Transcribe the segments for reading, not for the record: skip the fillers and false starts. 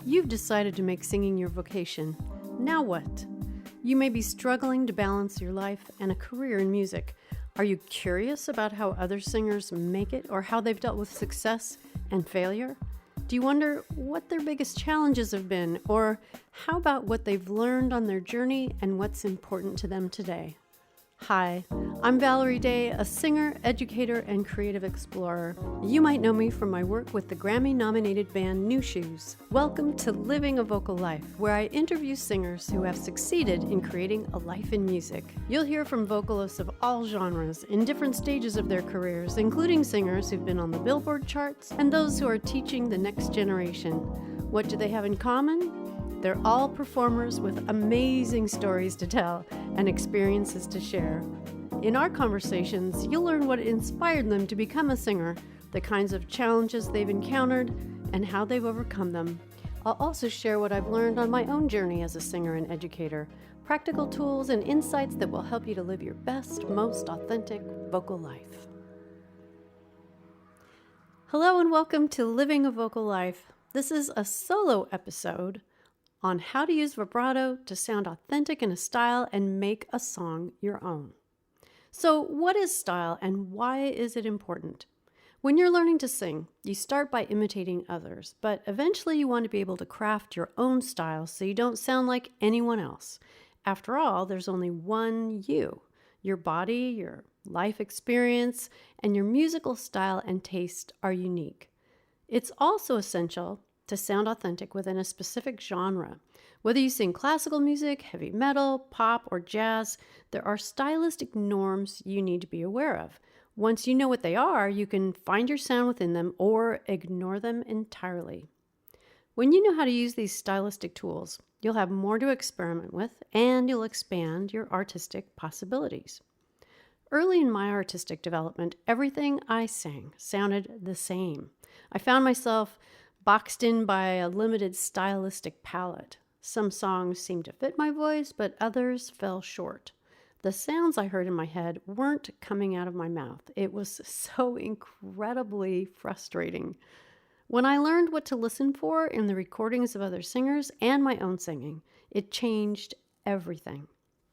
You've decided to make singing your vocation. Now what? You may be struggling to balance your life and a career in music. Are you curious about how other singers make it or how they've dealt with success and failure? Do you wonder what their biggest challenges have been, or how about what they've learned on their journey and what's important to them today? Hi, I'm Valerie Day, a singer, educator, and creative explorer. You might know me from my work with the Grammy-nominated band New Shoes. Welcome to Living a Vocal Life, where I interview singers who have succeeded in creating a life in music. You'll hear from vocalists of all genres in different stages of their careers, including singers who've been on the Billboard charts and those who are teaching the next generation. What do they have in common? They're all performers with amazing stories to tell and experiences to share. In our conversations, you'll learn what inspired them to become a singer, the kinds of challenges they've encountered, and how they've overcome them. I'll also share what I've learned on my own journey as a singer and educator, practical tools and insights that will help you to live your best, most authentic vocal life. Hello and welcome to Living a Vocal Life. This is a solo episode on how to use vibrato to sound authentic in a style and make a song your own. So, what is style and why is it important? When you're learning to sing, you start by imitating others, but eventually you want to be able to craft your own style so you don't sound like anyone else. After all, there's only one you. Your body, your life experience, and your musical style and taste are unique. It's also essential to sound authentic within a specific genre. Whether you sing classical music, heavy metal, pop, or jazz, there are stylistic norms you need to be aware of. Once you know what they are, you can find your sound within them or ignore them entirely. When you know how to use these stylistic tools, you'll have more to experiment with and you'll expand your artistic possibilities. Early in my artistic development, everything I sang sounded the same. I found myself boxed in by a limited stylistic palette. Some songs seemed to fit my voice, but others fell short. The sounds I heard in my head weren't coming out of my mouth. It was so incredibly frustrating. When I learned what to listen for in the recordings of other singers and my own singing, it changed everything.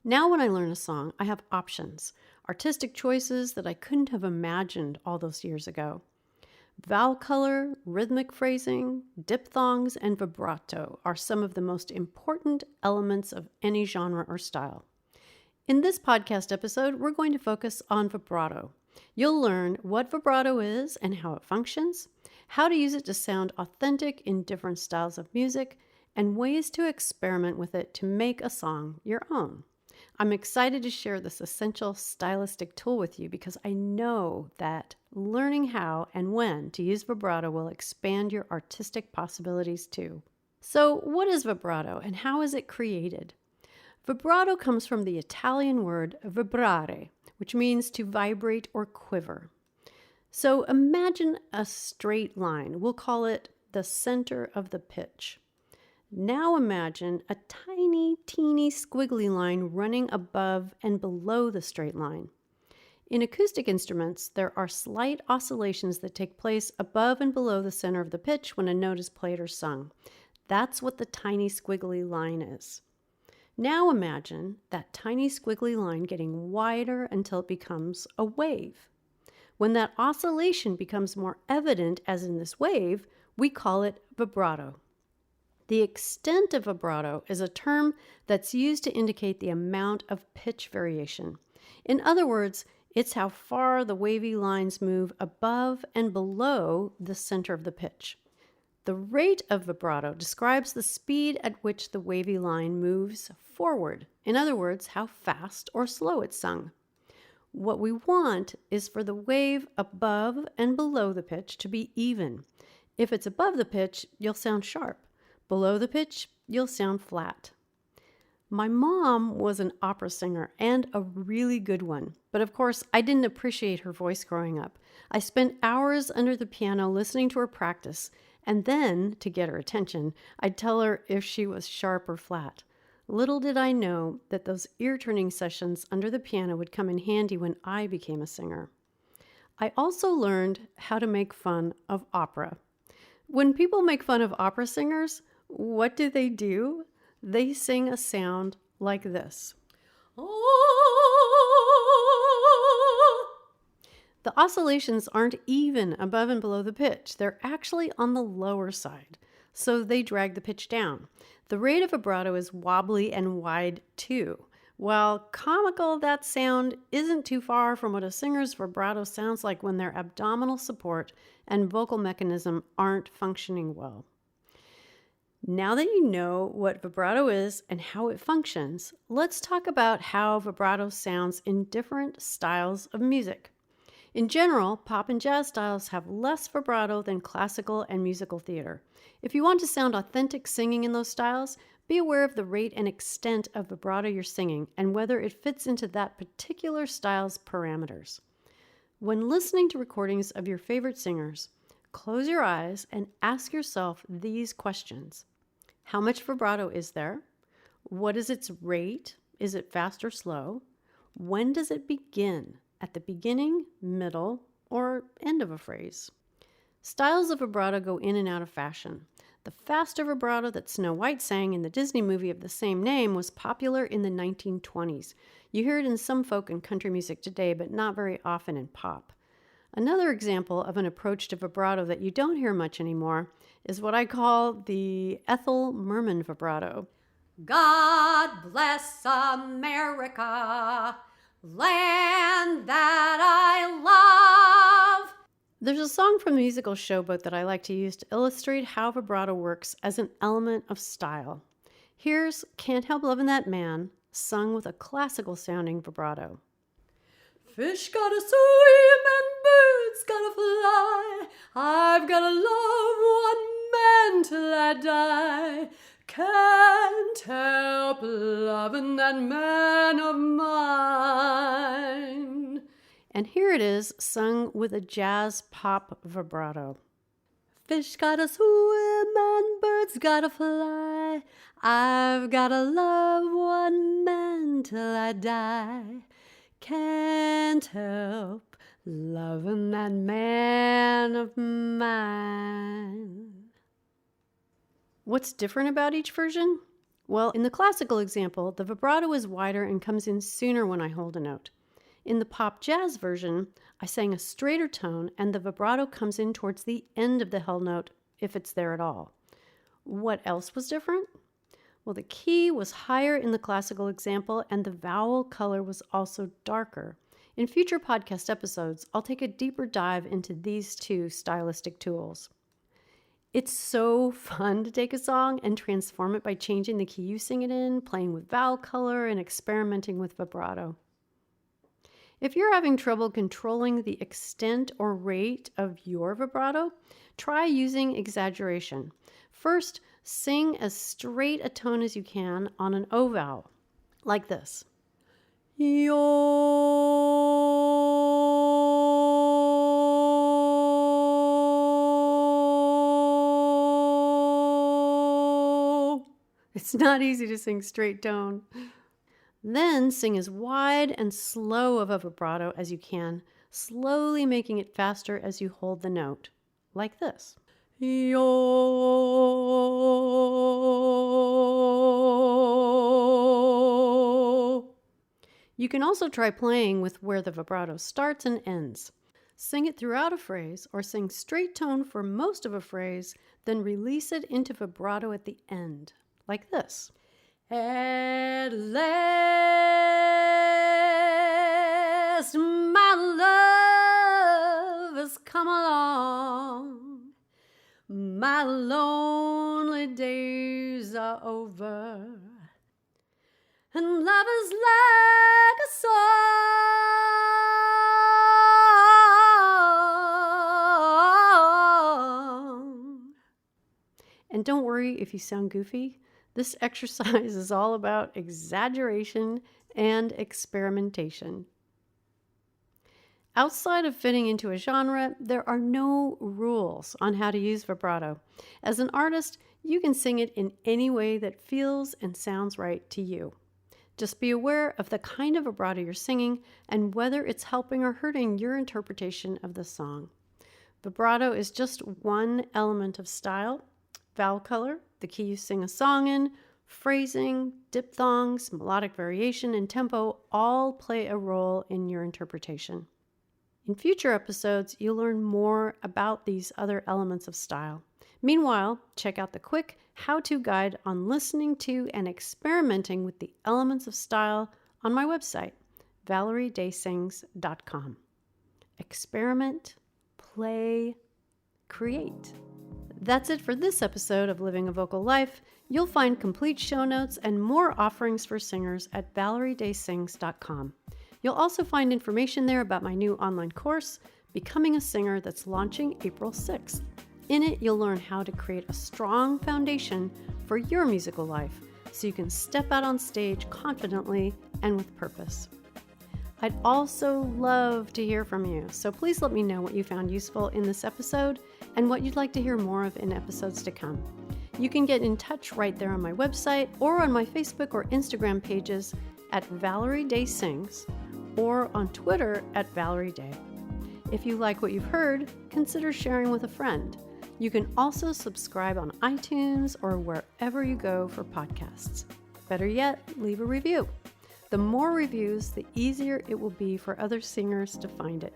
Now when I learn a song, I have options, artistic choices that I couldn't have imagined all those years ago. Vowel color, rhythmic phrasing, diphthongs, and vibrato are some of the most important elements of any genre or style. In this podcast episode, we're going to focus on vibrato. You'll learn what vibrato is and how it functions, how to use it to sound authentic in different styles of music, and ways to experiment with it to make a song your own. I'm excited to share this essential stylistic tool with you because I know that learning how and when to use vibrato will expand your artistic possibilities too. So, what is vibrato and how is it created? Vibrato comes from the Italian word vibrare, which means to vibrate or quiver. So, imagine a straight line. We'll call it the center of the pitch. Now imagine a tiny, teeny squiggly line running above and below the straight line. In acoustic instruments, there are slight oscillations that take place above and below the center of the pitch when a note is played or sung. That's what the tiny squiggly line is. Now imagine that tiny squiggly line getting wider until it becomes a wave. When that oscillation becomes more evident, as in this wave, we call it vibrato. The extent of vibrato is a term that's used to indicate the amount of pitch variation. In other words, it's how far the wavy lines move above and below the center of the pitch. The rate of vibrato describes the speed at which the wavy line moves forward. In other words, how fast or slow it's sung. What we want is for the wave above and below the pitch to be even. If it's above the pitch, you'll sound sharp. Below the pitch, you'll sound flat. My mom was an opera singer and a really good one, but of course I didn't appreciate her voice growing up. I spent hours under the piano listening to her practice, and then, to get her attention, I'd tell her if she was sharp or flat. Little did I know that those ear-turning sessions under the piano would come in handy when I became a singer. I also learned how to make fun of opera. When people make fun of opera singers, What do? They sing a sound like this. The oscillations aren't even above and below the pitch. They're actually on the lower side, so they drag the pitch down. The rate of vibrato is wobbly and wide too. While comical, that sound isn't too far from what a singer's vibrato sounds like when their abdominal support and vocal mechanism aren't functioning well. Now that you know what vibrato is and how it functions, let's talk about how vibrato sounds in different styles of music. In general, pop and jazz styles have less vibrato than classical and musical theater. If you want to sound authentic singing in those styles, be aware of the rate and extent of vibrato you're singing and whether it fits into that particular style's parameters. When listening to recordings of your favorite singers, close your eyes and ask yourself these questions. How much vibrato is there? What is its rate? Is it fast or slow? When does it begin? At the beginning, middle, or end of a phrase? Styles of vibrato go in and out of fashion. The faster vibrato that Snow White sang in the Disney movie of the same name was popular in the 1920s. You hear it in some folk and country music today, but not very often in pop. Another example of an approach to vibrato that you don't hear much anymore is what I call the Ethel Merman vibrato. God bless America, land that I love. There's a song from the musical Showboat that I like to use to illustrate how vibrato works as an element of style. Here's Can't Help Lovin' That Man, sung with a classical sounding vibrato. Fish gotta swim and birds gotta fly. I've gotta love one man till I die. Can't help loving that man of mine. And here it is, sung with a jazz pop vibrato. Fish gotta swim and birds gotta fly. I've gotta love one man till I die. Can't help loving that man of mine. What's different about each version? Well, in the classical example, the vibrato is wider and comes in sooner when I hold a note. In the pop jazz version, I sang a straighter tone and the vibrato comes in towards the end of the held note, if it's there at all. What else was different? Well, the key was higher in the classical example and the vowel color was also darker. In future podcast episodes, I'll take a deeper dive into these two stylistic tools. It's so fun to take a song and transform it by changing the key you sing it in, playing with vowel color, and experimenting with vibrato. If you're having trouble controlling the extent or rate of your vibrato, try using exaggeration. First, sing as straight a tone as you can on an O vowel, like this. Yo. It's not easy to sing straight tone. Then sing as wide and slow of a vibrato as you can, slowly making it faster as you hold the note, like this. Yo. You can also try playing with where the vibrato starts and ends. Sing it throughout a phrase or sing straight tone for most of a phrase, then release it into vibrato at the end, like this. At last, my love has come along. My lonely days are over. And love is like a song. And don't worry if you sound goofy. This exercise is all about exaggeration and experimentation. Outside of fitting into a genre, there are no rules on how to use vibrato. As an artist, you can sing it in any way that feels and sounds right to you. Just be aware of the kind of vibrato you're singing and whether it's helping or hurting your interpretation of the song. Vibrato is just one element of style. vowel color, the key you sing a song in, phrasing, diphthongs, melodic variation, and tempo all play a role in your interpretation. In future episodes, you'll learn more about these other elements of style. Meanwhile, check out the quick how-to guide on listening to and experimenting with the elements of style on my website, ValerieDaySings.com. Experiment, play, create. That's it for this episode of Living a Vocal Life. You'll find complete show notes and more offerings for singers at ValerieDaySings.com. You'll also find information there about my new online course, Becoming a Singer, that's launching April 6th. In it, you'll learn how to create a strong foundation for your musical life so you can step out on stage confidently and with purpose. I'd also love to hear from you, so please let me know what you found useful in this episode and what you'd like to hear more of in episodes to come. You can get in touch right there on my website or on my Facebook or Instagram pages at Valerie Day Sings or on Twitter at Valerie Day. If you like what you've heard, consider sharing with a friend. You can also subscribe on iTunes or wherever you go for podcasts. Better yet, leave a review. The more reviews, the easier it will be for other singers to find it.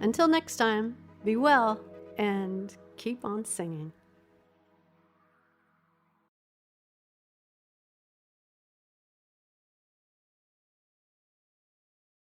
Until next time, be well and keep on singing.